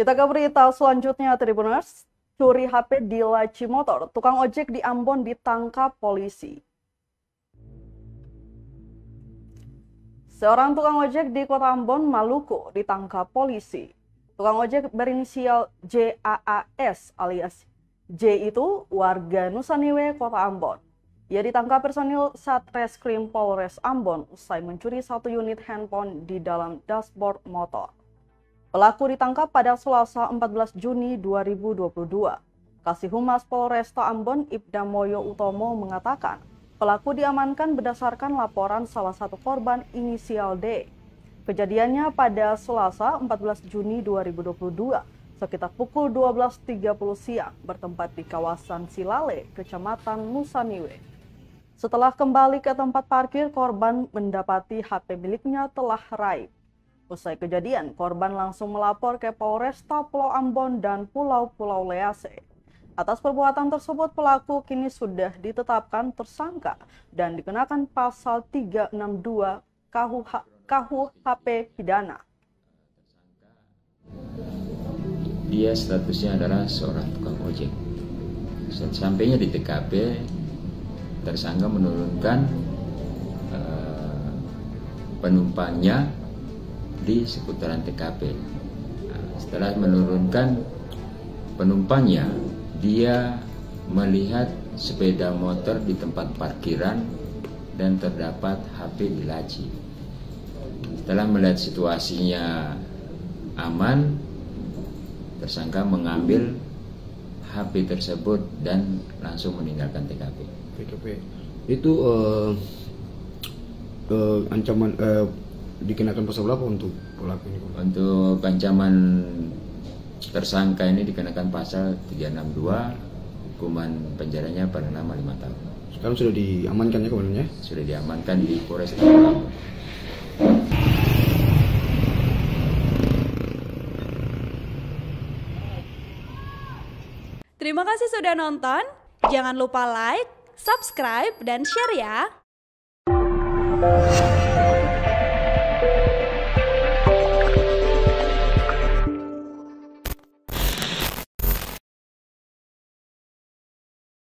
Kita ke berita selanjutnya, Tribuners. Curi HP di laci motor, tukang ojek di Ambon ditangkap polisi. Seorang tukang ojek di Kota Ambon, Maluku ditangkap polisi. Tukang ojek berinisial JAAS alias J itu warga Nusaniwe, Kota Ambon. Ia ditangkap personil Satreskrim Polres Ambon usai mencuri 1 unit handphone di dalam dashboard motor. Pelaku ditangkap pada Selasa 14 Juni 2022. Kasih Humas Polresta Ambon Ibda Moyo Utomo mengatakan pelaku diamankan berdasarkan laporan salah satu korban inisial D. Kejadiannya pada Selasa 14 Juni 2022 sekitar pukul 12.30 siang bertempat di kawasan Silale, Kecamatan Nusaniwe. Setelah kembali ke tempat parkir, korban mendapati HP miliknya telah raib. Usai kejadian, korban langsung melapor ke Polresta Pulau Ambon dan Pulau Lease. Atas perbuatan tersebut, pelaku kini sudah ditetapkan tersangka dan dikenakan pasal 362 KUHP pidana. Dia statusnya adalah seorang tukang ojek. Sampainya di TKP, tersangka menurunkan penumpangnya di seputaran TKP. Setelah menurunkan penumpangnya, dia melihat sepeda motor di tempat parkiran dan terdapat HP di laci. Setelah melihat situasinya aman, tersangka mengambil HP tersebut dan langsung meninggalkan TKP. Itu ancaman dikenakan pasal berapa untuk pelaku ini? Untuk ancaman tersangka ini dikenakan pasal 362, hukuman penjaranya paling lama 5 tahun. Sekarang sudah diamankan ya kebenarannya? Sudah diamankan di Polres Ambon. Terima kasih sudah nonton. Jangan lupa like, subscribe, dan share ya.